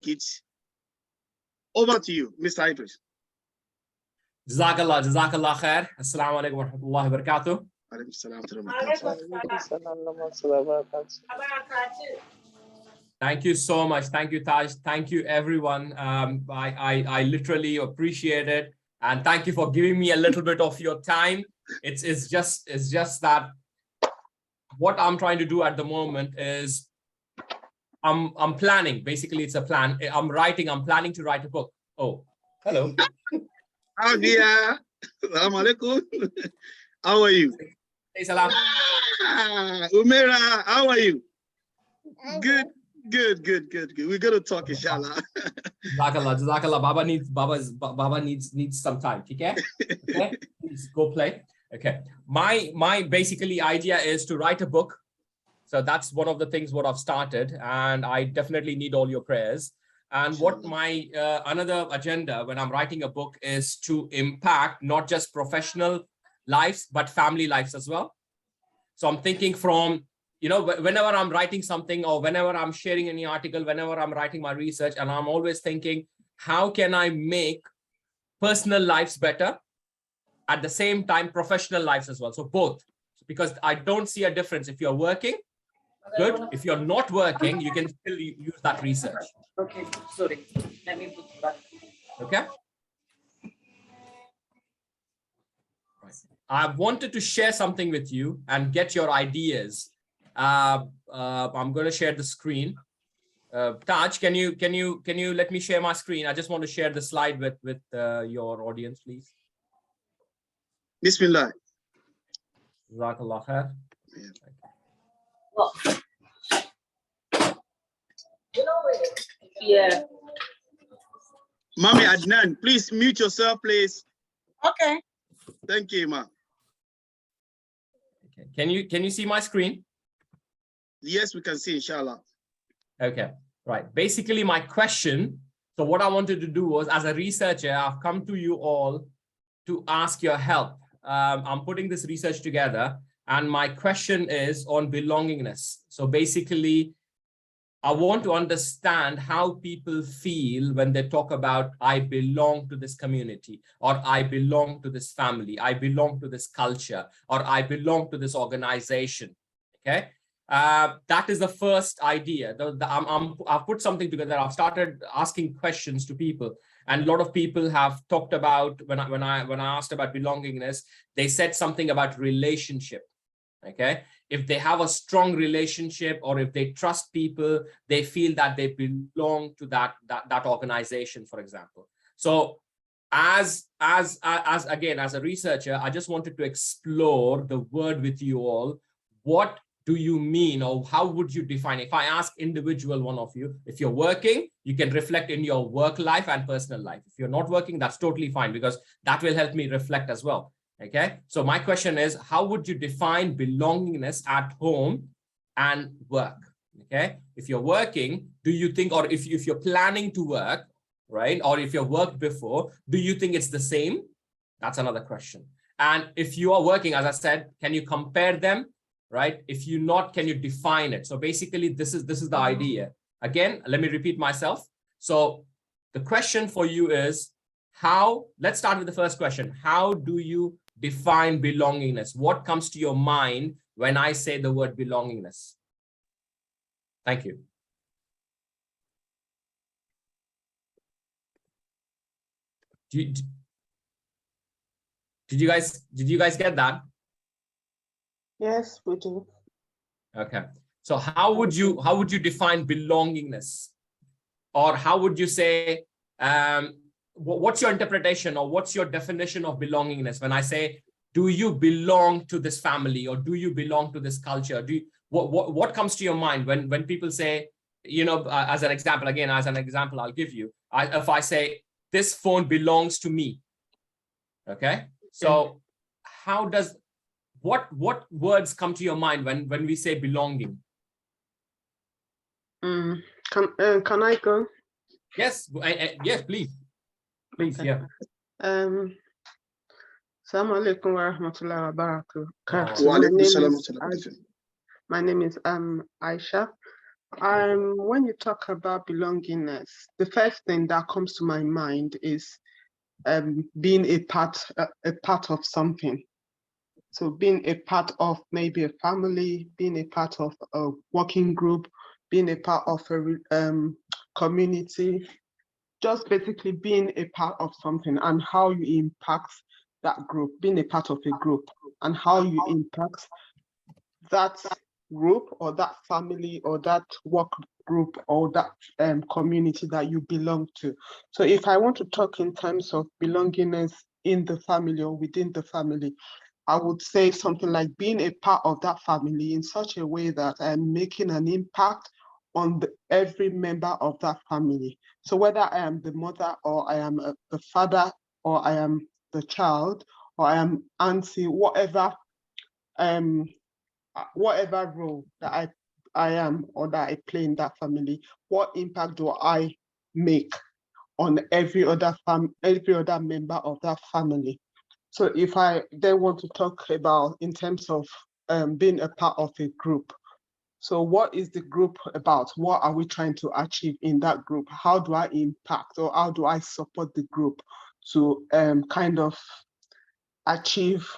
it. Over to you, Mr. Idris. Jazakallah khair. Assalamu alaikum wa rahmatullahi wa barakatuh. Thank you so much. Thank you, Taj. Thank you, everyone. I literally appreciate it. And thank you for giving me a little bit of your time. It's just that what I'm trying to do at the moment is I'm planning. Basically, it's a plan. I'm planning to write a book. Oh, hello. Avia. Assalamu alaikum. How are you? Hey, salam. Umera, how are you? Good. We're gonna talk, inshallah. Jazakallah. Baba needs some time. Okay? Please go play. Okay. My basically idea is to write a book. So that's one of the things what I've started, and I definitely need all your prayers. And what my another agenda when I'm writing a book is to impact not just professional lives, but family lives as well. So I'm thinking from, whenever I'm writing something or whenever I'm sharing any article, whenever I'm writing my research, and I'm always thinking, how can I make personal lives better? At the same time, professional lives as well. So both, because I don't see a difference. If you're working, good. If you're not working, you can still use that research. Okay, sorry. Let me put back. Okay. I wanted to share something with you and get your ideas. I'm going to share the screen. Taj, can you let me share my screen? I just want to share the slide with your audience, please. Bismillah. Jazakallah khair. Well, yeah. Mami Adnan, please mute yourself, please. Okay. Thank you, ma. Okay. Can you see my screen? Yes, we can see, inshallah. Okay, right. Basically, my question, so what I wanted to do was, as a researcher, I've come to you all to ask your help. I'm putting this research together, and my question is on belongingness. So basically, I want to understand how people feel when they talk about, I belong to this community, or I belong to this family, I belong to this culture, or I belong to this organization. Okay. That is the first idea. I've put something together. I've started asking questions to people, and a lot of people have talked about, when I asked about belongingness, they said something about relationship. Okay, if they have a strong relationship, or if they trust people, they feel that they belong to that organization, for example. So as a researcher, I just wanted to explore the word with you all. What do you mean, or how would you define it? If I ask individual one of you, if you're working, you can reflect in your work life and personal life. If you're not working, that's totally fine, because that will help me reflect as well. Okay, so my question is, how would you define belongingness at home and work? Okay, if you're working, do you think, or if you're planning to work, right, or if you've worked before, do you think it's the same? That's another question. And if you are working, as I said, can you compare them, right? If you're not, can you define it? So basically, this is the idea. Again, let me repeat myself. So the question for you is, let's start with the first question. How do you define belongingness? What comes to your mind when I say the word belongingness? Thank you. Did you guys get that? Yes, we do. Okay. So how would you define belongingness? Or how would you say, what's your interpretation, or what's your definition of belongingness? When I say, do you belong to this family, or do you belong to this culture? What comes to your mind when people say, as an example, I'll give you, if I say, this phone belongs to me. Okay. So what words come to your mind when we say belonging? Can I go? Yes. Yes, please. Please, Okay. yeah. Assalamu alaikum wa rahmatullahi wa barakatuh. Wa alaikum salam wa My name is Aisha. When you talk about belongingness, the first thing that comes to my mind is being a part of something. So being a part of maybe a family, being a part of a working group, being a part of a community, just basically being a part of something and how you impact that group, being a part of a group and how you impact that group or that family or that work group or that community that you belong to. So if I want to talk in terms of belongingness in the family or within the family, I would say something like being a part of that family in such a way that I'm making an impact on every member of that family. So whether I am the mother or I am the father or I am the child or I am auntie, whatever role that I am or that I play in that family, what impact do I make on every other member of that family? So if I then want to talk about in terms of being a part of a group, so what is the group about? What are we trying to achieve in that group? How do I impact or how do I support the group to kind of achieve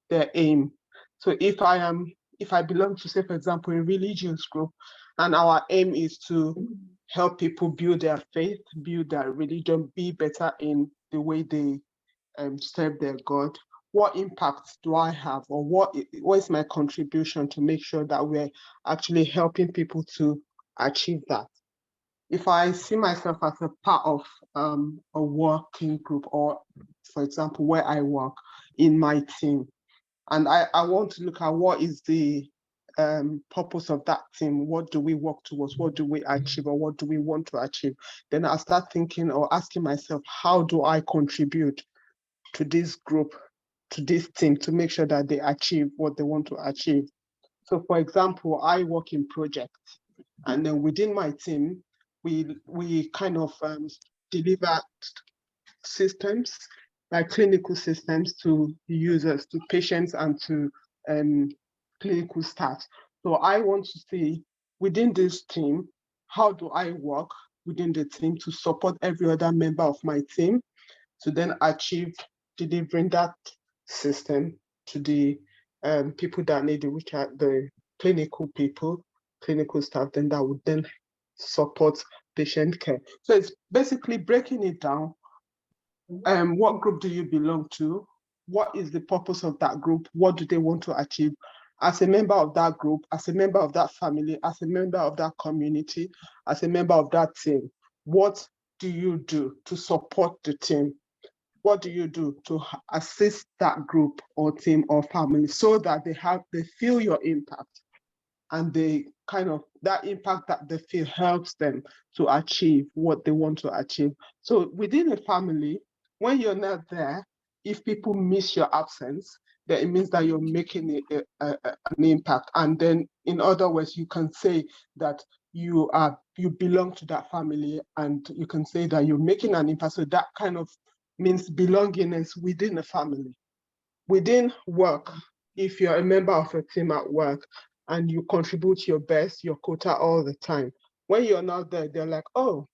their aim? So if I belong to, say, for example, a religious group, and our aim is to help people build their faith, build their religion, be better in the way they serve their God, what impact do I have, or what is my contribution to make sure that we're actually helping people to achieve that? If I see myself as a part of a working group, or for example, where I work in my team, and I want to look at what is the purpose of that team, what do we work towards, what do we achieve, or what do we want to achieve, then I start thinking or asking myself, how do I contribute to this group, to this team, to make sure that they achieve what they want to achieve? So for example, I work in projects, and then within my team, we kind of deliver systems, like clinical systems, to users, to patients, and to clinical staff. So I want to see within this team, how do I work within the team to support every other member of my team to then achieve delivering that system to the people that need it, which are the clinical people, clinical staff, then that would then support patient care. So it's basically breaking it down. What group do you belong to? What is the purpose of that group? What do they want to achieve? As a member of that group, as a member of that family, as a member of that community, as a member of that team, what do you do to support the team? What do you do to assist that group or team or family so that they feel your impact, and they kind of, that impact that they feel helps them to achieve what they want to achieve? So within a family, when you're not there, if people miss your absence, then it means that you're making an impact. And then in other words, you can say that you belong to that family, and you can say that you're making an impact. So that kind of means belongingness within a family. Within work, if you're a member of a team at work and you contribute your best, your quota all the time, when you're not there, they're like, oh,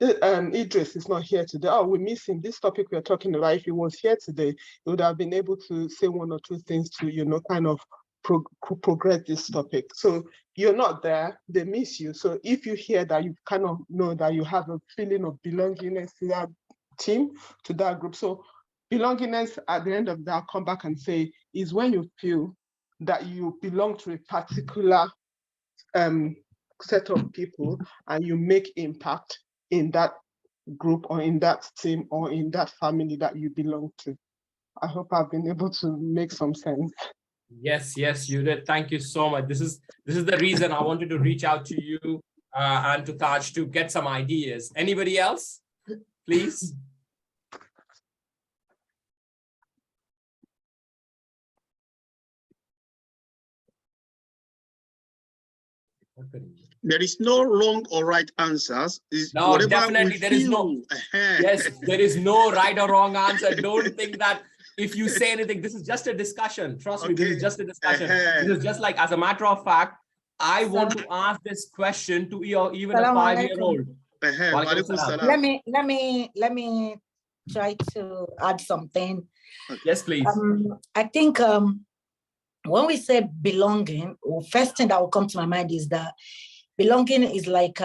Idris is not here today. Oh, we miss him. This topic we're talking about, if he was here today, he would have been able to say one or two things to, kind of progress this topic. So you're not there, they miss you. So if you hear that, you kind of know that you have a feeling of belongingness to that team, to that group. So belongingness, at the end of that, I'll come back and say, is when you feel that you belong to a particular set of people and you make impact in that group or in that team or in that family that you belong to. I hope I've been able to make some sense. Yes, you did. Thank you so much. This is the reason I wanted to reach out to you and to Taj to get some ideas. Anybody else, please? There is no wrong or right answers. No, definitely there is no. Yes, there is no right or wrong answer. Don't think that if you say anything, this is just a discussion. Trust me, this is just a discussion. This is just like, as a matter of fact, I want to ask this question to even a Salaam 5-year-old. Walaikum salam. Let me try to add something. Yes, please. I think when we say belonging, first thing that will come to my mind is that belonging is like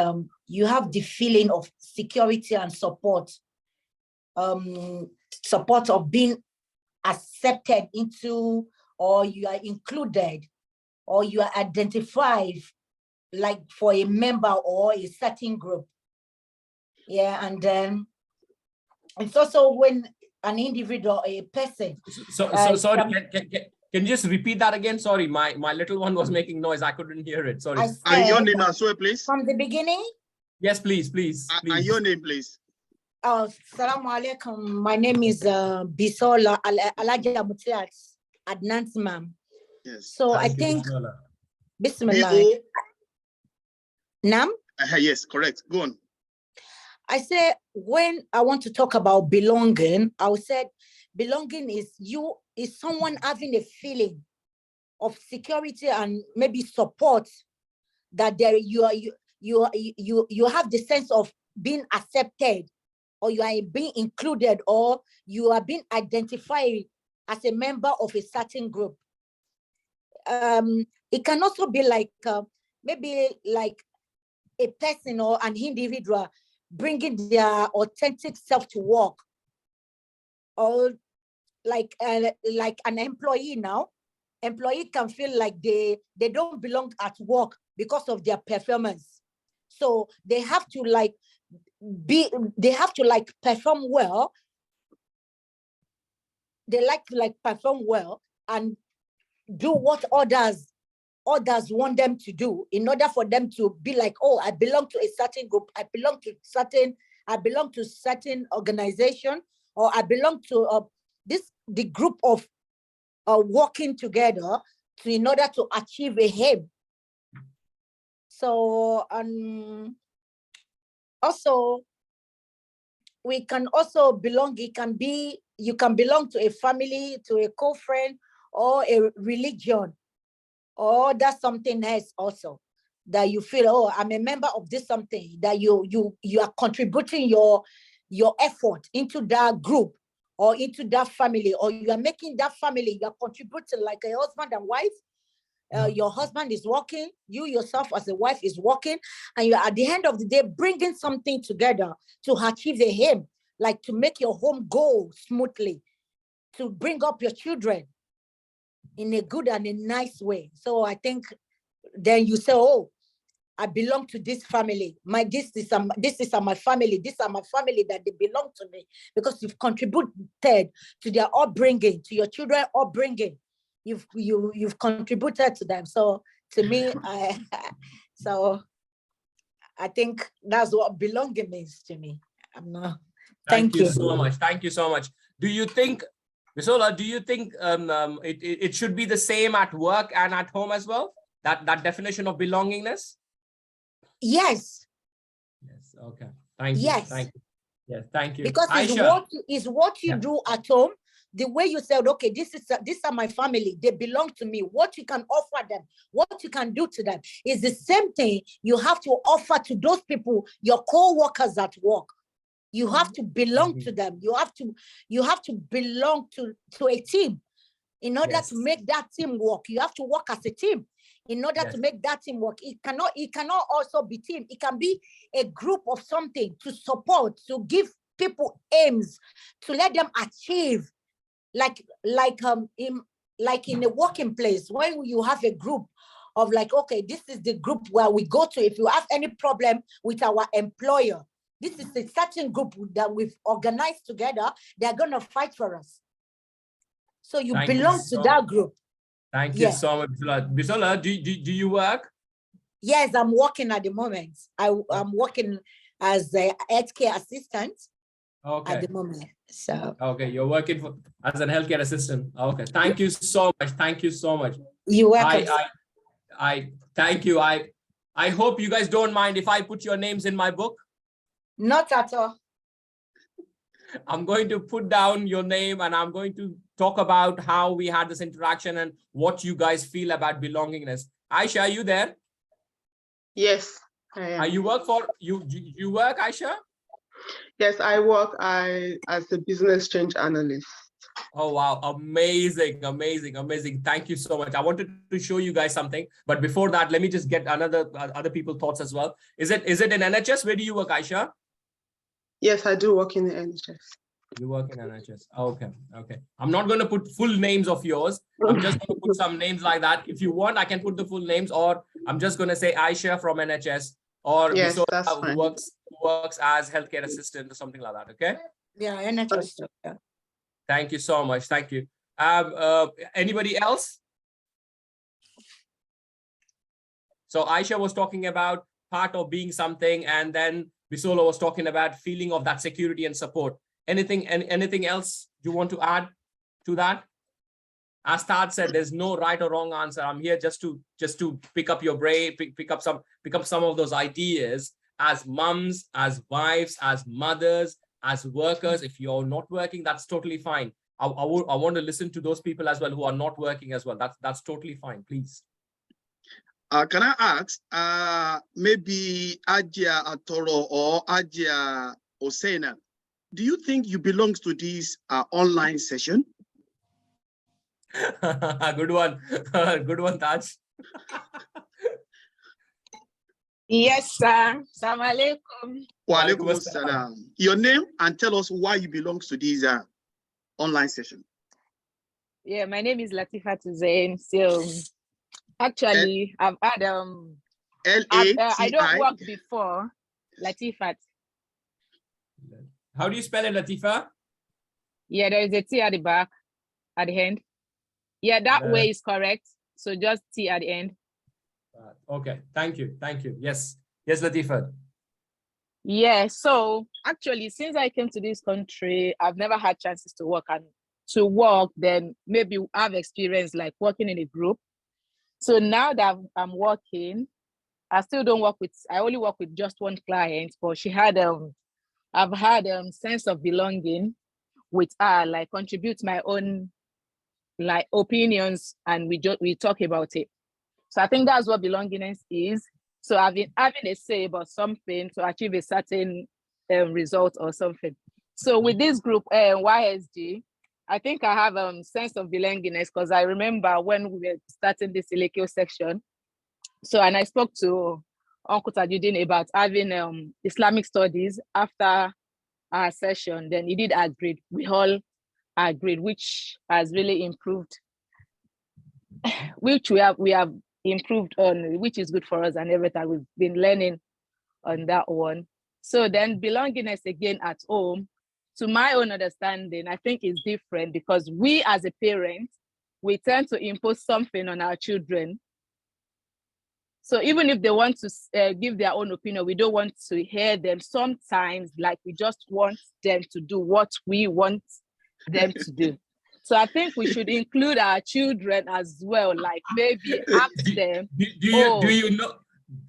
you have the feeling of security and support, support of being accepted into, or you are included, or you are identified like for a member or a certain group. Yeah, and then it's also when an individual, a person. So sorry, can you just repeat that again? Sorry, my little one was making noise. I couldn't hear it. Sorry. And your name as well, please. From the beginning? Yes, please. And your name, please. Assalamu alaikum. My name is Bisola Alaja Mutiat Adnan's ma'am. Yes. So Thank I you, think, Bismillah. Bismillah. B-O- Nam? Yes, correct. Go on. I say when I want to talk about belonging, I would say belonging is someone having a feeling of security and maybe support, that you have the sense of being accepted, or you are being included, or you are being identified as a member of a certain group. It can also be like maybe like a person or an individual bringing their authentic self to work, or like an employee now. Employee can feel like they don't belong at work because of their performance. So they have to perform well. They like to perform well and do what others want them to do, in order for them to be like, oh, I belong to a certain group, I belong to certain organization, or I belong to the group of working together in order to achieve a aim. So also we can also belong. You can belong to a family, to a co-friend, or a religion, or that's something else also, that you feel, oh, I'm a member of this something, that you are contributing your effort into that group or into that family, or you are making that family, you are contributing like a husband and wife. Your husband is working, you yourself as a wife is working, and you are at the end of the day bringing something together to achieve the aim, like to make your home go smoothly, to bring up your children in a good and a nice way. So I think then you say, oh, I belong to this family. This is my family. These are my family, that they belong to me, because you've contributed to their upbringing, to your children upbringing. You've contributed to them. So to me, I think that's what belonging means to me. Thank you so much. Thank you so much. Do you think, Bisola, it should be the same at work and at home as well? That definition of belongingness? Yes. Yes. Okay. Thank you. Yes. Thank you. Yes. Thank you. Because it's what you do at home. The way you said, okay, these are my family, they belong to me. What you can offer them, what you can do to them is the same thing you have to offer to those people, your co-workers at work. You have to belong to them. You have to belong to a team in order to make that team work. You have to work as a team in order to make that team work. It cannot also be team. It can be a group of something to support, to give people aims, to let them achieve. Like in a working place, when you have a group of like, okay, this is the group where we go to if you have any problem with our employer. This is a certain group that we've organized together. They're going to fight for us. So you belong to that group. Thank you so much, Bisola. Bisola, do you work? Yes, I'm working at the moment. I'm working as a healthcare assistant at the moment. So okay, you're working as an healthcare assistant. Okay, thank you so much. Thank you so much. You're welcome. I thank you. I hope you guys don't mind if I put your names in my book. Not at all. I'm going to put down your name and I'm going to talk about how we had this interaction and what you guys feel about belongingness. Aisha, are you there? Yes, I am. You work for you work, Aisha? Yes, I work as a business change analyst. Oh wow, amazing, amazing, amazing. Thank you so much. I wanted to show you guys something, but before that, let me just get other people's thoughts as well. Is it in NHS? Where do you work, Aisha? Yes, I do work in the NHS. You work in NHS. Okay, okay. I'm not going to put full names of yours. I'm just going to put some names like that. If you want, I can put the full names, or I'm just going to say Aisha from NHS, or Yes, Bisola that's who fine. works as healthcare assistant or something like that. Okay. Yeah, NHS. Yeah. Thank you so much. Thank you. Anybody else? So Aisha was talking about part of being something, and then Bisola was talking about feeling of that security and support. Anything else you want to add to that? As Tad said, there's no right or wrong answer. I'm here just to pick up your brain, pick up some of those ideas as mums, as wives, as mothers, as workers. If you're not working, that's totally fine. I want to listen to those people as well who are not working as well. That's totally fine. Please. Can I ask, maybe Ajia Atoro or Ajia Osena, do you think you belong to this online session? Good one. Good one, Taj. Yes, sir. Assalamu alaikum. Wa alaikum assalam. Your name and tell us why you belong to this online session. Yeah, my name is Latifa Tuzain. So actually, I've had I don't work before. Latifat. How do you spell it, Latifa? Yeah, there is a T at the back, at the end. Yeah, that way is correct. So just T at the end. Okay, thank you. Yes, Latifa. Yeah, so actually, since I came to this country, I've never had chances to work, and to work, then maybe I've experienced like working in a group. So now that I'm working, I still don't work with, I only work with just one client, but she had, I've had sense of belonging with her, like contribute my own like opinions, and we talk about it. So I think that's what belongingness is. So I've been having a say about something to achieve a certain result or something. So with this group, YSG, I think I have a sense of belongingness because I remember when we were starting this Ilekio section. So, and I spoke to Uncle Tajudin about having Islamic studies after our session. Then he did agree. We all agreed, which has really improved, which we have improved on, which is good for us and everything. We've been learning on that one. So then belongingness again at home, to my own understanding, I think is different because we as a parent, we tend to impose something on our children. So even if they want to give their own opinion, we don't want to hear them. Sometimes, like we just want them to do what we want them to do. So I think we should include our children as well, like maybe ask them. Do you know?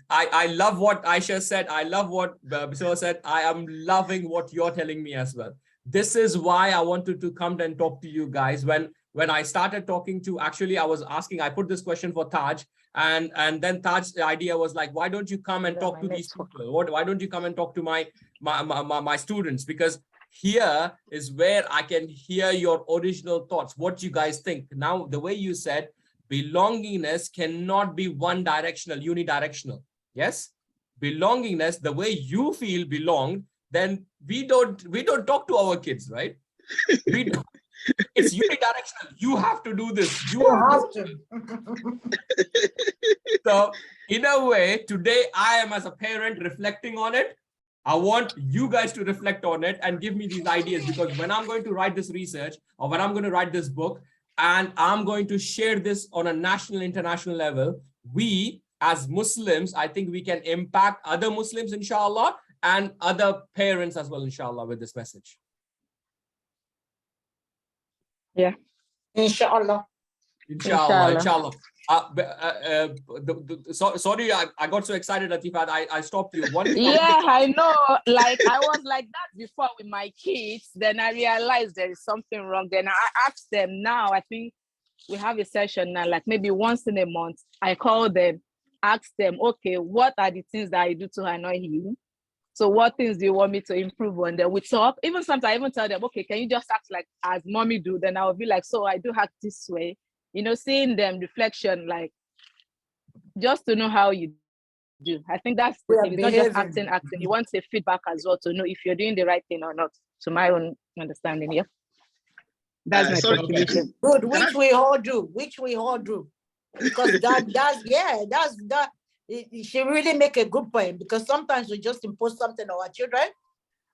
I love what Aisha said. I love what Bisola said. I am loving what you're telling me as well. This is why I wanted to come and talk to you guys. When I started talking to, actually, I was asking, I put this question for Taj, and then Taj's idea was like, why don't you come and talk to these people? Why don't you come and talk to my students? Because here is where I can hear your original thoughts, what you guys think. Now, the way you said, belongingness cannot be one directional, unidirectional. Yes, belongingness, the way you feel belonged, then we don't talk to our kids, right? We don't. It's unidirectional. You have to do this. You have to. So in a way, today I am as a parent reflecting on it. I want you guys to reflect on it and give me these ideas, because when I'm going to write this research or when I'm going to write this book and I'm going to share this on a national, international level, we as Muslims, I think we can impact other Muslims, inshallah, and other parents as well, inshallah, with this message. Yeah. Inshallah. Inshallah. Sorry, I got so excited, Latifa. I stopped you. Yeah, I know. Like I was like that before with my kids. Then I realized there is something wrong. Then I asked them. Now I think we have a session now, like maybe once in a month. I call them ask them, okay, what are the things that I do to annoy you? So what things do you want me to improve on? Then we talk. Even sometimes I even tell them, okay, can you just act like as mommy do? Then I'll be like, so I do act this way. You know, seeing them reflection, like just to know how you do. I think that's the thing. It's not just acting. You want a feedback as well to know if you're doing the right thing or not. To my own understanding, yeah. That's my contribution. Good, which we all do, because that she really make a good point, because sometimes we just impose something on our children,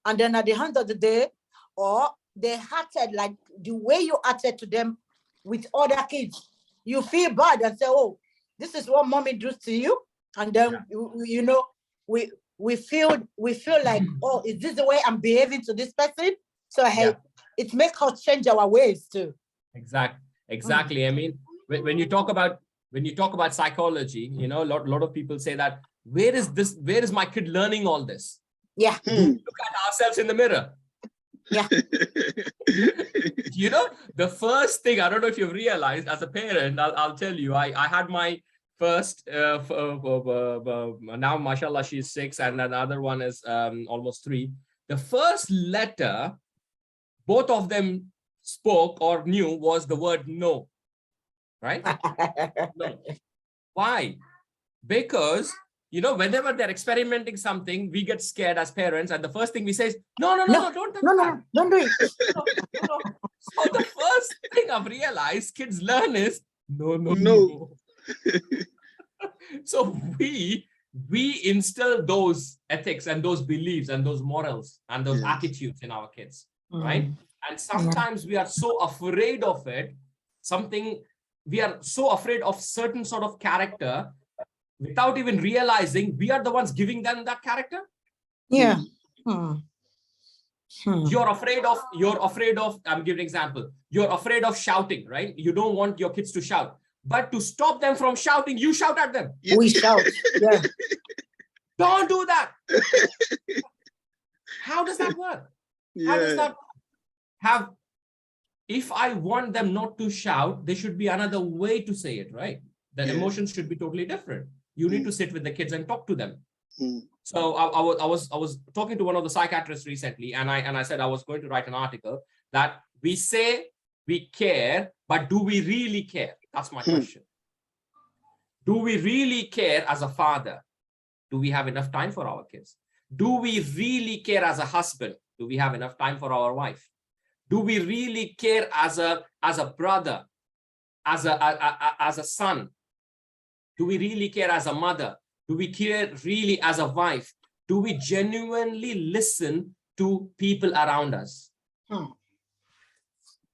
and then at the end of the day, or they acted like the way you acted to them with other kids, you feel bad and say, oh, this is what mommy does to you, and then you know we feel like, oh, is this the way I'm behaving to this person? So it makes us change our ways too. Exactly. I mean, when you talk about psychology, you know, a lot of people say that, where is my kid learning all this? Yeah. Look at ourselves in the mirror. Yeah. You know, the first thing, I don't know if you've realized as a parent, I'll tell you, I had my first, now mashallah, she's 6 and another one is almost 3. The first letter both of them spoke or knew was the word no, right? No. Why? Because, you know, whenever they're experimenting something, we get scared as parents, and the first thing we say is, no, don't do it. No. So the first thing I've realized kids learn is no. So we instill those ethics and those beliefs and those morals and those attitudes in our kids, right? And sometimes we are so afraid of it, we are so afraid of certain sort of character without even realizing we are the ones giving them that character. Yeah. You're afraid of, I'm giving an example. You're afraid of shouting, right? You don't want your kids to shout, but to stop them from shouting, you shout at them. We shout, yeah. Don't do that. How does that work? How does that have, if I want them not to shout, there should be another way to say it, right? The emotions should be totally different. You need to sit with the kids and talk to them. So I was talking to one of the psychiatrists recently, and I said I was going to write an article that we say we care, but do we really care? That's my question. Do we really care as a father? Do we have enough time for our kids? Do we really care as a husband? Do we have enough time for our wife? Do we really care as a brother, as a son? Do we really care as a mother? Do we care really as a wife? Do we genuinely listen to people around us?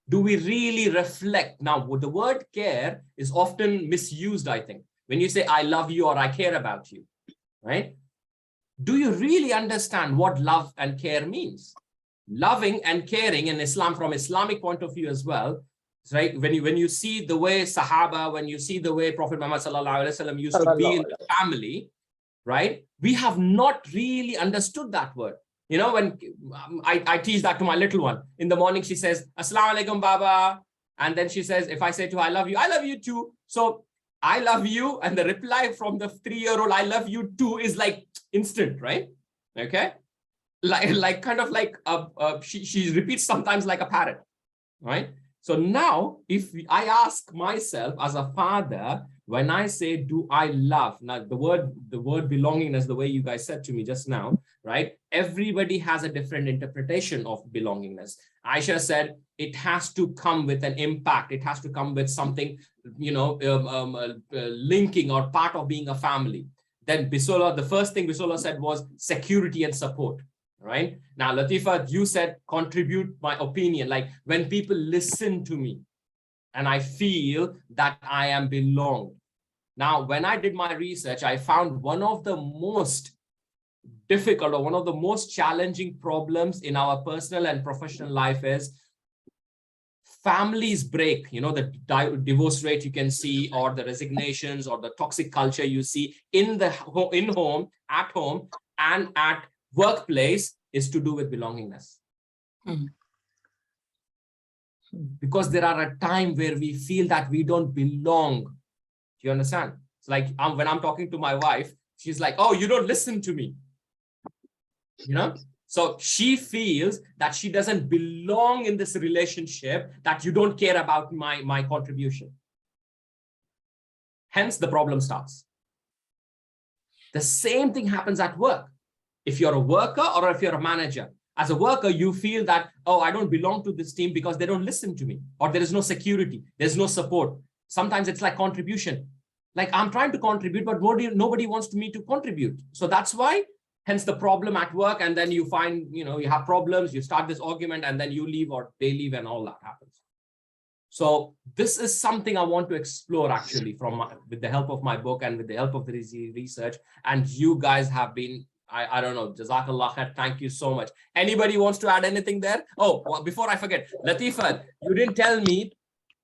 Do we really reflect? Now, the word care is often misused, I think. When you say, I love you or I care about you, right? Do you really understand what love and care means? Loving and caring in Islam, from Islamic point of view as well, right? When you see the way Sahaba, when you see the way Prophet Muhammad ﷺ used to be in the family, right? We have not really understood that word. You know, when I teach that to my little one, in the morning she says, Assalamu alaikum, Baba. And then she says, if I say to her, I love you too. So I love you. And the reply from the 3-year-old, I love you too, is like instant, right? Okay. Like kind of like she repeats sometimes like a parrot, right? So now if I ask myself as a father, when I say, do I love, now the word belongingness, the way you guys said to me just now, right? Everybody has a different interpretation of belongingness. Aisha said, it has to come with an impact. It has to come with something, you know, linking or part of being a family. Then Bisola, the first thing Bisola said was security and support. Right now, Latifa, you said contribute my opinion, like when people listen to me and I feel that I am belonged. Now, when I did my research, I found one of the most difficult or one of the most challenging problems in our personal and professional life is families break. You know, the divorce rate you can see, or the resignations, or the toxic culture you see at home and at workplace, is to do with belongingness. Because there are a time where we feel that we don't belong. Do you understand? It's like when I'm talking to my wife, she's like, oh, you don't listen to me. You know, so she feels that she doesn't belong in this relationship, that you don't care about my contribution. Hence, the problem starts. The same thing happens at work. If you're a worker or if you're a manager, as a worker, you feel that, oh, I don't belong to this team because they don't listen to me, or there is no security, there's no support. Sometimes it's like contribution. Like I'm trying to contribute, but nobody wants me to contribute. So that's why, hence the problem at work. And then you find, you know, you have problems, you start this argument, and then you leave or they leave and all that happens. So this is something I want to explore actually with the help of my book and with the help of the research. And you guys have been, I don't know, Jazakallah khair, thank you so much. Anybody wants to add anything there? Oh, well, before I forget, Latifa, you didn't tell me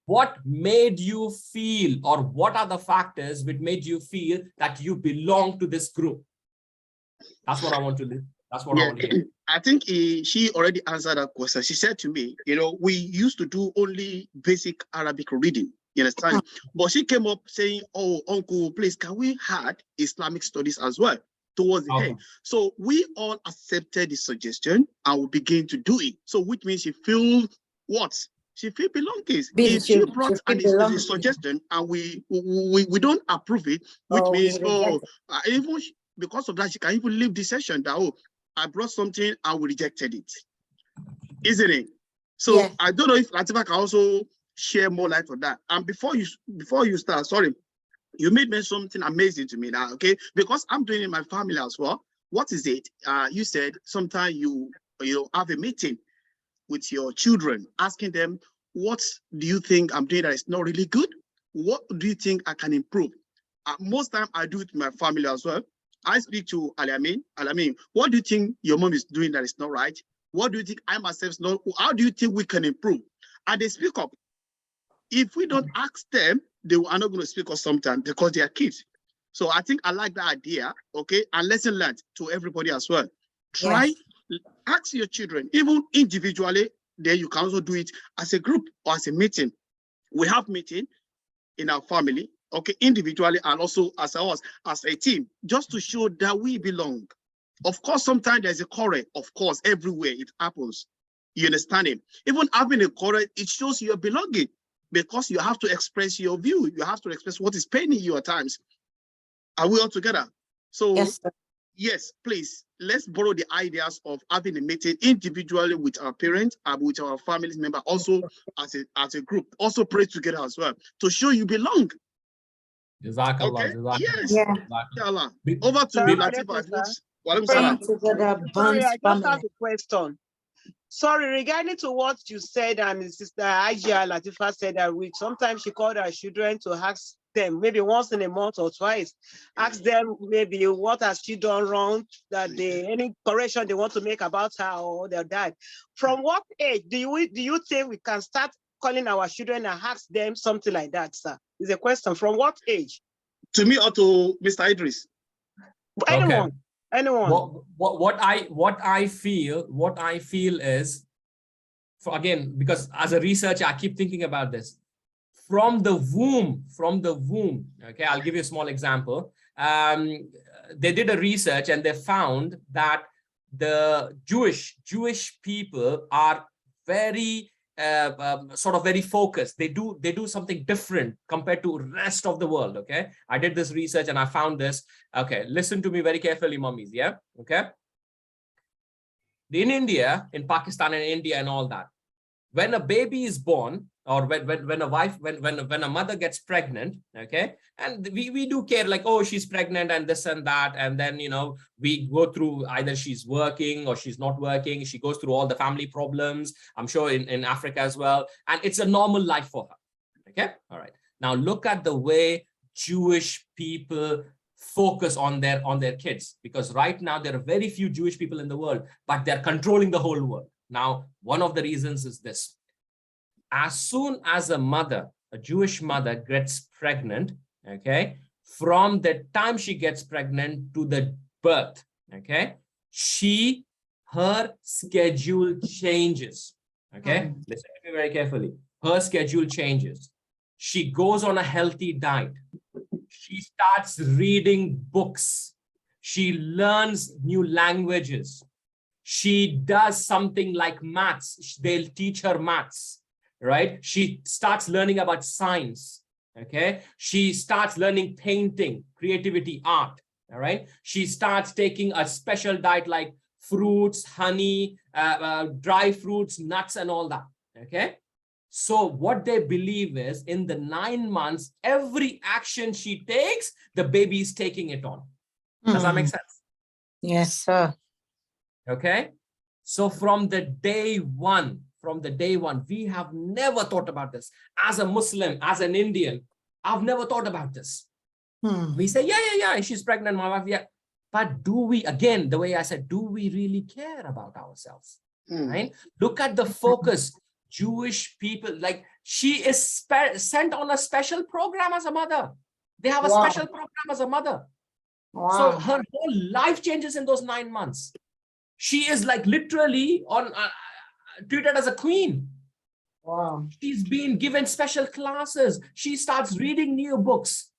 what made you feel, or what are the factors which made you feel that you belong to this group? That's what I want to do. That's what I want to hear. I think she already answered that question. She said to me, you know, we used to do only basic Arabic reading, you understand? But she came up saying, oh, uncle, please, can we add Islamic studies as well towards the end? So we all accepted the suggestion and we began to do it. So which means she feels what? She feels belongings. If she brought a suggestion and we don't approve it, which means, even because of that, she can even leave the session that, oh, I brought something and we rejected it. Isn't it? So yeah. I don't know if Latifa can also share more light on that. And before you start, sorry, you made mention something amazing to me now, okay? Because I'm doing it in my family as well. What is it? You said sometimes you have a meeting with your children, asking them, what do you think I'm doing that is not really good? What do you think I can improve? Most time I do it with my family as well. I speak to Alamin. Alamin, what do you think your mom is doing that is not right? What do you think I myself is not? How do you think we can improve? And they speak up. If we don't ask them, they are not going to speak up sometimes because they are kids. So I think I like that idea, okay? And lesson learned to everybody as well. Try, ask your children, even individually, then you can also do it as a group or as a meeting. We have meeting in our family, okay, individually and also as a team, just to show that we belong. Of course, sometimes there's a quarrel, of course, everywhere it happens. You understand it? Even having a quarrel, it shows your belonging because you have to express your view. You have to express what is paining you at times. Are we all together? So yes, please, let's borrow the ideas of having a meeting individually with our parents and with our family member, also as a group, also pray together as well to show you belong. Jazakallah, okay? Jazakallah. Yes. Yeah. Inshallah. Over to Latifa. Praying together Sorry, bonds I just family. have a question. Sorry, regarding to what you said, and Sister Ajia Latifa said that sometimes she called her children to ask them, maybe once in a month or twice, ask them maybe what has she done wrong, that any correction they want to make about her or their dad. From what age do you think we can start calling our children and ask them something like that, sir? Is a question. From what age? To me or to Mr. Idris? Anyone. Okay. Anyone. What I feel is, again, because as a researcher, I keep thinking about this. From the womb, okay, I'll give you a small example. They did a research and they found that the Jewish people are very sort of very focused. They do something different compared to rest of the world. Okay, I did this research and I found this. Okay, listen to me very carefully, mummies. Yeah, okay. In India, in Pakistan and India and all that, when a baby is born, or when a mother gets pregnant, okay, and we do care, like, oh, she's pregnant and this and that, and then, you know, we go through either she's working or she's not working, she goes through all the family problems, I'm sure in Africa as well, and it's a normal life for her. Okay, all right. Now look at the way Jewish people focus on their kids, because right now there are very few Jewish people in the world, but they're controlling the whole world. Now, one of the reasons is this. As soon as a Jewish mother gets pregnant, okay, from the time she gets pregnant to the birth, okay, her schedule changes. Okay, listen to me very carefully. Her schedule changes. She goes on a healthy diet. She starts reading books. She learns new languages. She does something like maths. They'll teach her maths, right? She starts learning about science, okay? She starts learning painting, creativity, art, all right? She starts taking a special diet like fruits, honey, dry fruits, nuts, and all that, okay? So what they believe is in the 9 months, every action she takes, the baby is taking it on. Does that make sense? Yes, sir. Okay. So from the day one, we have never thought about this. As a Muslim, as an Indian, I've never thought about this. We say, yeah, she's pregnant, my wife, yeah. But do we, again, the way I said, do we really care about ourselves? Right? Look at the focus. Jewish people, like she is sent on a special program as a mother. They have a special program as a mother. So her whole life changes in those 9 months. She is like literally on treated as a queen. Wow. She's been given special classes. She starts reading new books.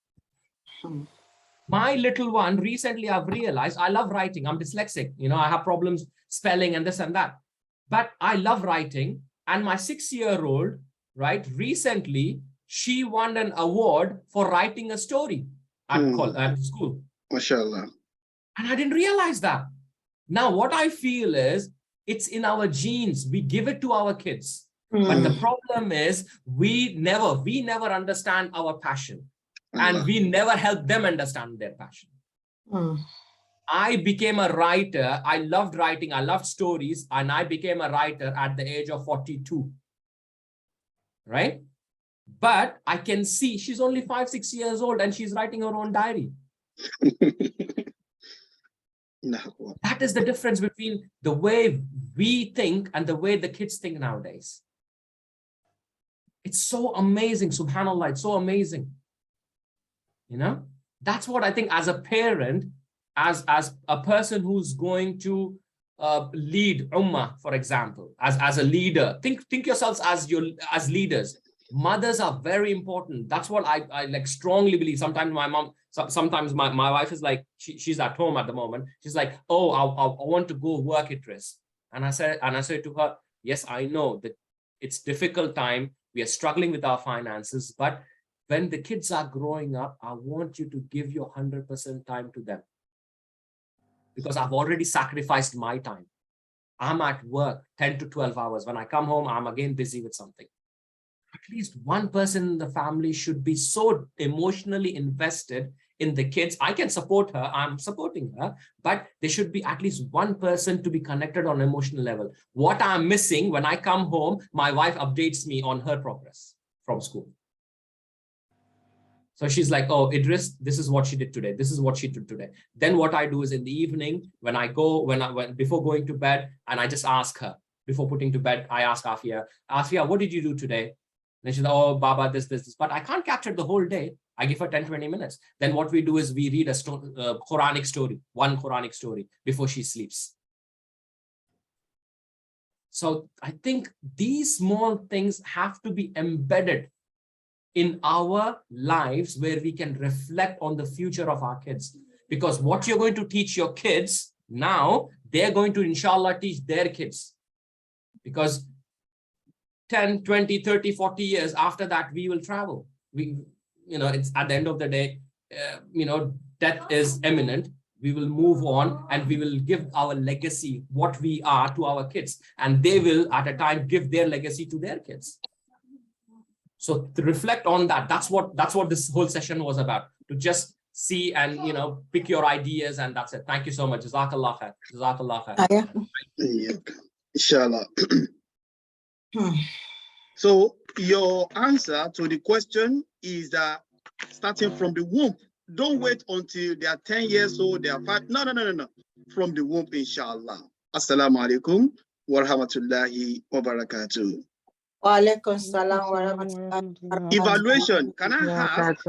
My little one, recently I've realized I love writing. I'm dyslexic. You know, I have problems spelling and this and that. But I love writing. And my 6-year-old, right, recently, she won an award for writing a story at school. MashaAllah. And I didn't realize that. Now, what I feel is it's in our genes. We give it to our kids. But the problem is we never understand our passion. And we never help them understand their passion. I became a writer. I loved writing. I loved stories. And I became a writer at the age of 42. Right? But I can see she's only 5-6 years old and she's writing her own diary. That is the difference between the way we think and the way the kids think nowadays. It's so amazing. SubhanAllah, it's so amazing. You know, that's what I think as a parent, as a person who's going to lead Ummah, for example, as a leader, think yourselves as leaders. Mothers are very important. That's what I like strongly believe. Sometimes my mom, sometimes my wife is like, she's at home at the moment. She's like, oh, I want to go work, Idris. And I said to her, yes, I know that it's difficult time. We are struggling with our finances, but when the kids are growing up, I want you to give your 100% time to them. Because I've already sacrificed my time. I'm at work 10 to 12 hours. When I come home, I'm again busy with something. At least one person in the family should be so emotionally invested in the kids. I can support her, I'm supporting her, but there should be at least one person to be connected on an emotional level. What I'm missing when I come home, my wife updates me on her progress from school. So she's like, oh, Idris, this is what she did today. This is what she did today. Then what I do is in the evening, before going to bed, and I just ask her, before putting to bed, I ask Afia, what did you do today? And she's like, oh, Baba, this. But I can't capture the whole day. I give her 10-20 minutes. Then what we do is we read a Quranic story, one Quranic story before she sleeps. So I think these small things have to be embedded in our lives where we can reflect on the future of our kids. Because what you're going to teach your kids now, they're going to, inshallah, teach their kids. Because 10, 20, 30, 40 years after that, we will travel. It's at the end of the day, death is imminent. We will move on and we will give our legacy, what we are, to our kids. And they will, at a time, give their legacy to their kids. So to reflect on that, that's what this whole session was about. To just see and, pick your ideas, and that's it. Thank you so much. Jazakallah khair. Jazakallah khair. Inshallah. So your answer to the question is that starting from the womb, don't wait until they are 10 years old, they are 5. No. From the womb, inshallah. Assalamu alaikum wa rahmatullahi wa barakatuh. Wa alaikum salam wa rahmatullahi. Evaluation. Can I ask,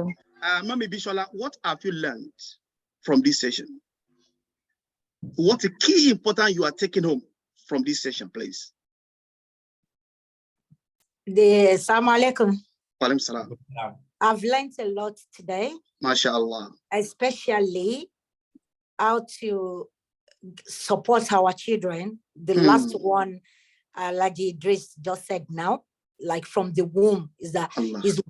Mami Bishola, what have you learned from this session? What's the key important you are taking home from this session, please? Assalamu alaikum. Walaikum salam. I've learned a lot today, MashaAllah. especially how to support our children. The last one, like Idris just said now, like from the womb, is that Allah. is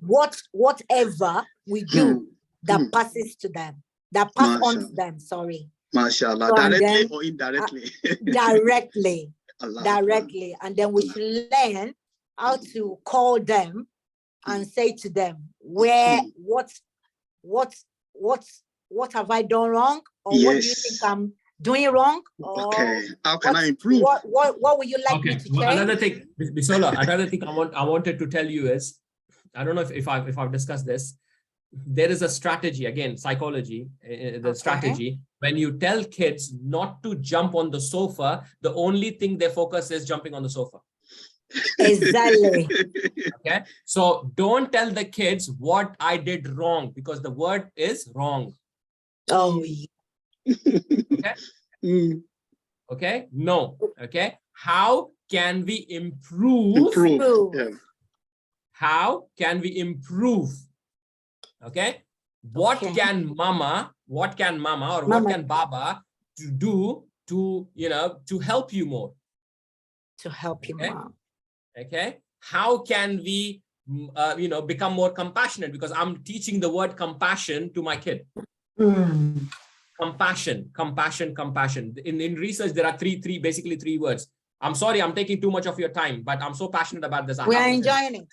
whatever we do that passes to them, that pass on to them. Sorry. MashaAllah. So, Directly then, or indirectly? Directly. Allah. Directly. And then we should learn how to call them and say to them, where what have I done wrong? Or what do you think I'm doing wrong? Or Okay. How can I improve? What would you like me to change? Another thing, Bisola, another thing I wanted to tell you is, I don't know if I've discussed this. There is a strategy, again, psychology, the strategy. When you tell kids not to jump on the sofa, the only thing they focus is jumping on the sofa. Exactly. Okay. So don't tell the kids what I did wrong, because the word is wrong. Oh, okay. Okay. No. Okay. How can we improve? Yeah. How can we improve? Okay. What can mama or what can Baba to do to, to help you more? To help you more. Okay. How can we, become more compassionate? Because I'm teaching the word compassion to my kid. Compassion. In research, there are basically three words. I'm sorry, I'm taking too much of your time, but I'm so passionate about this. We are enjoying it.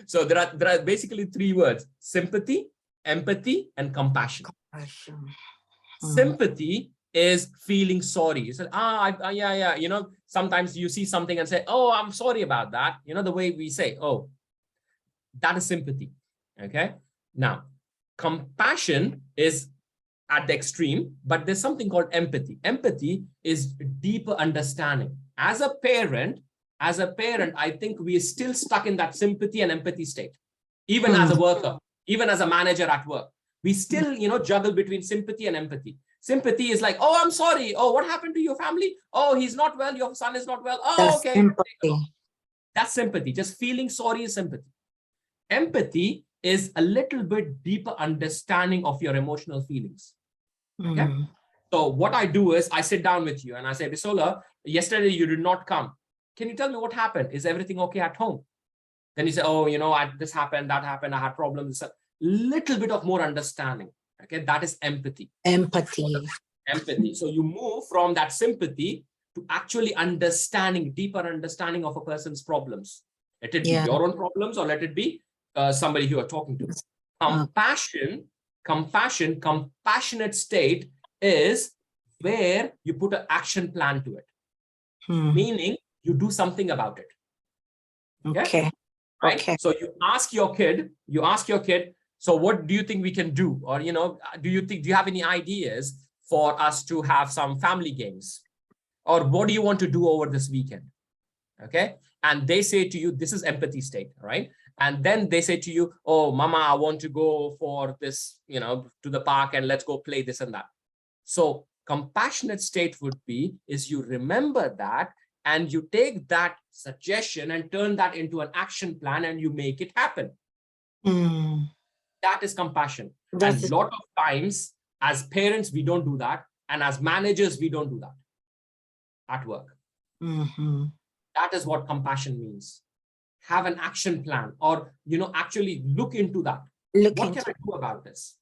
So there are basically three words: sympathy, empathy, and compassion. Sympathy is feeling sorry. You say, yeah. Sometimes you see something and say, oh, I'm sorry about that. The way we say, oh, that is sympathy. Okay. Now, compassion is at the extreme, but there's something called empathy. Empathy is deeper understanding. As a parent, I think we are still stuck in that sympathy and empathy state. Even as a worker, even as a manager at work, we still, juggle between sympathy and empathy. Sympathy is like, oh, I'm sorry. Oh, what happened to your family? Oh, he's not well. Your son is not well. Oh, that's okay. Sympathy. That's sympathy. Just feeling sorry is sympathy. Empathy is a little bit deeper understanding of your emotional feelings. Okay. So what I do is I sit down with you and I say, Bisola, yesterday you did not come. Can you tell me what happened? Is everything okay at home? Then you say, oh, this happened, that happened, I had problems. A little bit of more understanding. Okay, that is empathy. Empathy. So you move from that sympathy to actually deeper understanding of a person's problems. Let it be your own problems or let it be somebody you are talking to. Compassionate state is where you put an action plan to it. Meaning you do something about it. Okay. Right? Okay. So you ask your kid, so what do you think we can do? Or, do you have any ideas for us to have some family games? Or what do you want to do over this weekend? Okay. And they say to you, this is empathy state, right? And then they say to you, oh, mama, I want to go for this, to the park and let's go play this and that. So compassionate state is you remember that and you take that suggestion and turn that into an action plan and you make it happen. That is compassion. And a lot of times as parents, we don't do that. And as managers, we don't do that at work. That is what compassion means. Have an action plan or, actually look into that. What can I do about this?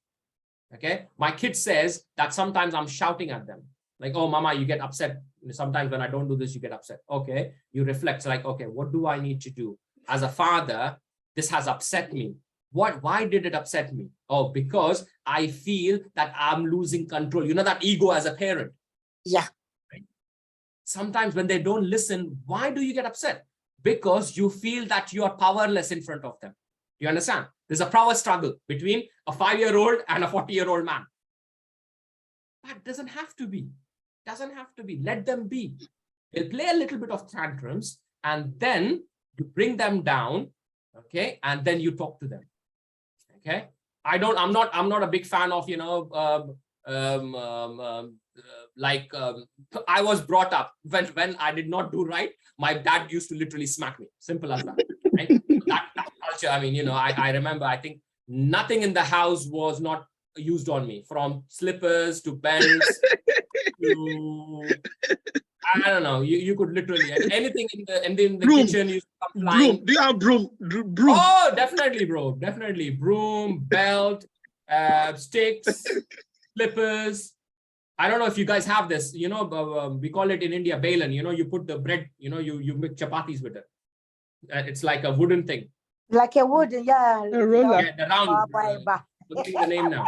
Okay. My kid says that sometimes I'm shouting at them. Like, oh, mama, you get upset. Sometimes when I don't do this, you get upset. Okay. You reflect like, okay, what do I need to do? As a father, this has upset me. Why did it upset me? Oh, because I feel that I'm losing control. That ego as a parent. Yeah. Right? Sometimes when they don't listen, why do you get upset? Because you feel that you are powerless in front of them. Do you understand? There's a power struggle between a 5-year-old and a 40-year-old man. That doesn't have to be. Let them be. They'll play a little bit of tantrums and then you bring them down. Okay. And then you talk to them. Okay. I'm not a big fan of, I was brought up when I did not do right. My dad used to literally smack me. Simple as that. Right? That culture, I mean, I remember, I think nothing in the house was not used on me, from slippers to belts to, I don't know, you could literally, and anything in the Broom. kitchen used to come Broom. flying. Do you have broom? Broom. Oh, definitely, bro. Definitely. Broom, belt, sticks, slippers. I don't know if you guys have this, we call it in India, balan, you put the bread, you make chapatis with it. It's like a wooden thing. Like a wooden, yeah. A roller. Yeah, the round. Forgetting the name now.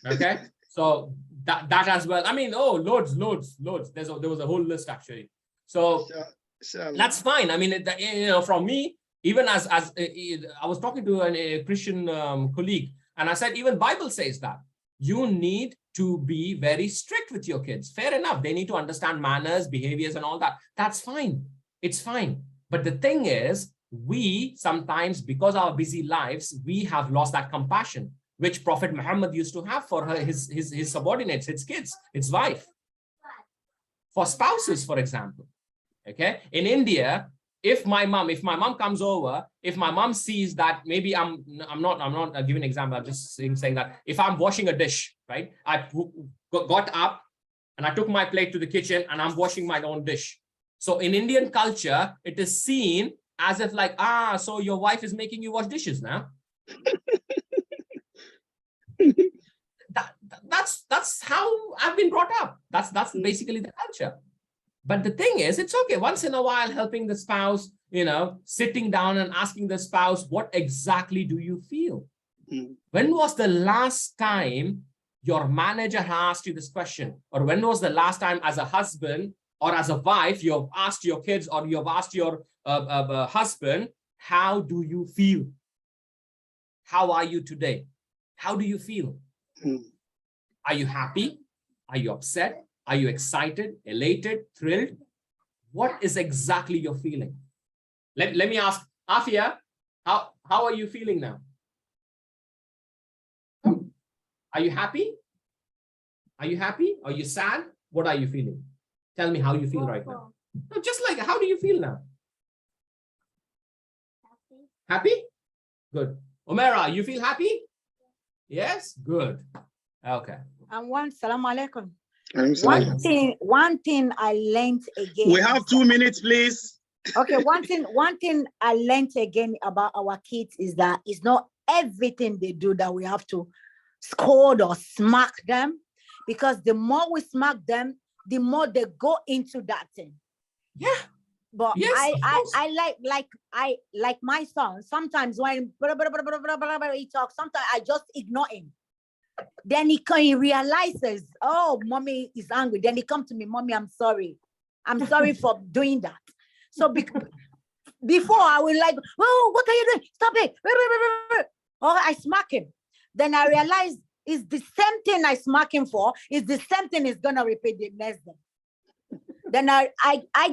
Okay. So that as well. I mean, loads. There was a whole list actually. So that's fine. I mean, from me, even as I was talking to a Christian colleague, and I said, even Bible says that you need to be very strict with your kids. Fair enough. They need to understand manners, behaviors, and all that. That's fine. It's fine. But the thing is, we sometimes, because of our busy lives, we have lost that compassion, which Prophet Muhammad used to have for his subordinates, his kids, his wife. For spouses, for example. Okay. In India, if my mom comes over, if my mom sees that maybe I'm not giving an example, I'm just saying that if I'm washing a dish, right? I got up and I took my plate to the kitchen and I'm washing my own dish. So in Indian culture, it is seen as if like, so your wife is making you wash dishes now. That's how I've been brought up. That's basically the culture. But the thing is, it's okay. Once in a while, helping the spouse, sitting down and asking the spouse, what exactly do you feel? When was the last time your manager asked you this question? Or when was the last time as a husband or as a wife, you've asked your kids or you've asked your husband, how do you feel? How are you today? How do you feel? Are you happy? Are you upset? Are you excited, elated, thrilled? What is exactly your feeling? Let me ask, Afia, how are you feeling now? Are you happy? Are you happy? Are you sad? What are you feeling? Tell me how you feel right now. No, just like, how do you feel now? Happy? Good. Omera, you feel happy? Yes? Good. Okay. And salam alaikum. One One thing I learned again. We have 2 minutes, please. Okay, one thing I learned again about our kids is that it's not everything they do that we have to scold or smack them, because the more we smack them, the more they go into that thing. Yeah. But yes, I like my son. Sometimes when he talks, sometimes I just ignore him. Then he realizes, oh, mommy is angry. Then he comes to me, mommy, I'm sorry. I'm sorry for doing that. So before I was like, oh, what are you doing? Stop it. Or I smack him. Then I realized it's the same thing I smack him for, is the same thing he's gonna repeat the next day. Then I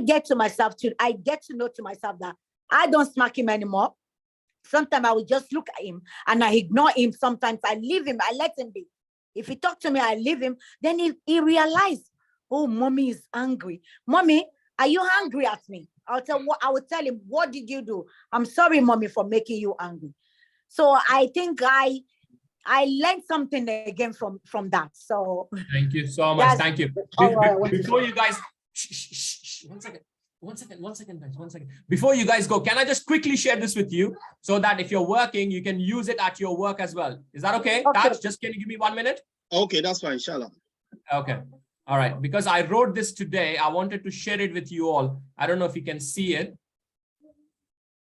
get to myself too. I get to know to myself that I don't smack him anymore. Sometimes I will just look at him and I ignore him. Sometimes I leave him, I let him be. If he talks to me, I leave him. Then he realized, oh, mommy is angry. Mommy, are you angry at me? I will tell him, what did you do? I'm sorry, mommy, for making you angry. So I think I learned something again from that. So thank you so much. Thank you. Before you guys, one second, guys. Before you guys go, can I just quickly share this with you so that if you're working, you can use it at your work as well? Is that okay? Taj, just can you give me 1 minute? Okay, that's fine, inshallah. Okay. All right. Because I wrote this today, I wanted to share it with you all. I don't know if you can see it.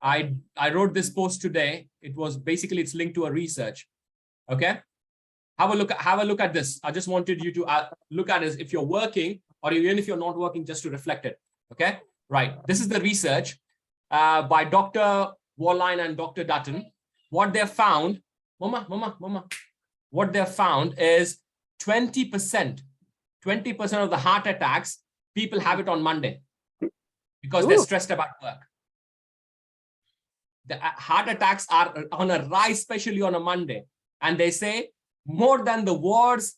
I wrote this post today. It was basically, it's linked to a research. Okay. Have a look at this. I just wanted you to look at it if you're working, or even if you're not working, just to reflect it. Okay. Right. This is the research by Dr. Walline and Dr. Dutton. What they found, Mama. What they found is 20% of the heart attacks, people have it on Monday because they're stressed about work. The heart attacks are on a rise, especially on a Monday. And they say more than the wars,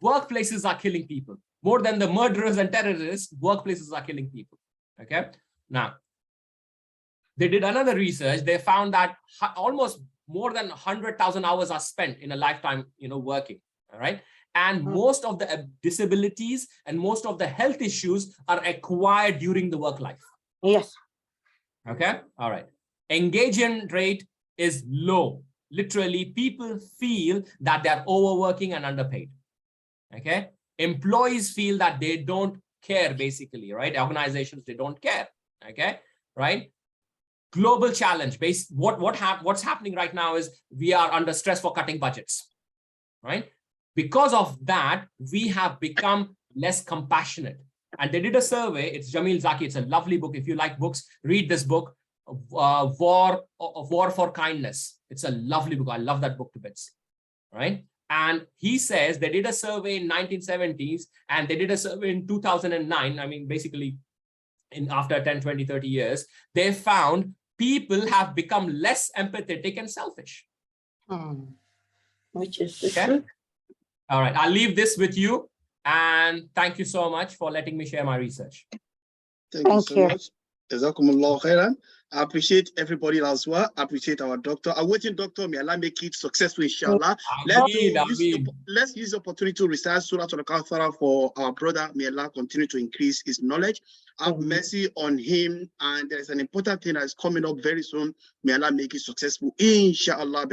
workplaces are killing people. More than the murderers and terrorists, workplaces are killing people. Okay. Now, They did another research. They found that almost more than 100,000 hours are spent in a lifetime, working. All right. And most of the disabilities and most of the health issues are acquired during the work life. Yes. Okay. All right. Engagement rate is low. Literally, people feel that they're overworking and underpaid. Okay. Employees feel that they don't care, basically, right? Organizations, they don't care. Okay. Right. Global challenge based. What's happening right now is we are under stress for cutting budgets. Right. Because of that, we have become less compassionate. And they did a survey. It's Jamil Zaki. It's a lovely book. If you like books, read this book, War for Kindness. It's a lovely book. I love that book to bits. Right. And he says they did a survey in 1970s and they did a survey in 2009. I mean, basically, after 10, 20, 30 years, they found people have become less empathetic and selfish. Which is the okay? truth. All right, I'll leave this with you. And thank you so much for letting me share my research. Thank you so much. Jazakumullah khairan. I appreciate everybody as well. I appreciate our doctor. Our waiting doctor, may Allah make it successful, inshallah. Let's use the opportunity to recite Surah Al-Kawthar for our brother. May Allah continue to increase his knowledge. Have mercy on him. And there's an important thing that is coming up very soon. May Allah make it successful, inshallah.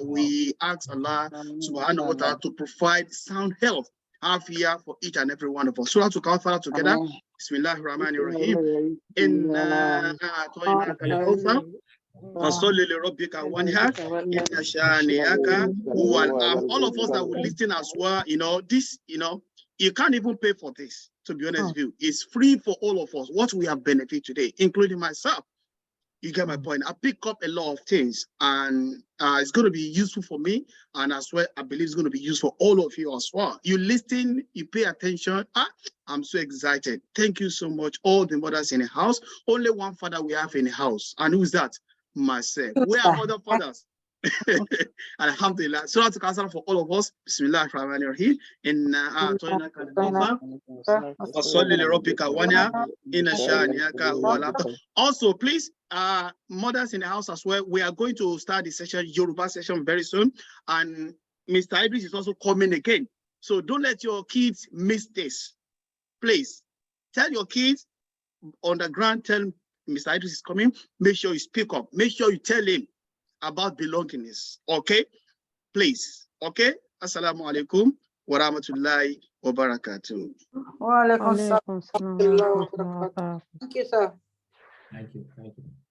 We ask Allah subhanahu wa ta'ala to provide sound health, afia for each and every one of us. Surah Al-Kawthar together. Bismillahir Rahmanir Rahim. Inna a'tainaka al-kawthar fasalli li rabbika wanhar inna shani'aka huwal abtar. All of us that will listen as well, this, you can't even pay for this, to be honest with you. It's free for all of us, what we have benefited today, including myself. You get my point. I pick up a lot of things, and it's going to be useful for me, and as well, I believe it's going to be useful for all of you as well. You listen, you pay attention. I'm so excited. Thank you so much, all the mothers in the house. Only one father we have in the house, and who's that? Myself. Where are other fathers? Alhamdulillah. Surah Al-Kawthar for all of us. Bismillah ar-Rahman ar-Rahim. Inna a'tainaka al-kawthar fasalli li rabbika wanhar inna shani'aka huwal abtar. Also, please, mothers in the house as well, we are going to start the session, Yoruba session, very soon. And Mr. Idris is also coming again. So don't let your kids miss this. Please tell your kids on the ground, tell Mr. Idris is coming. Make sure you speak up. Make sure you tell him about belongingness. Okay? Please. Okay? Assalamu alaikum wa rahmatullahi wa barakatuh. Wa alaikum salam. Thank you, sir. Thank you. Thank you.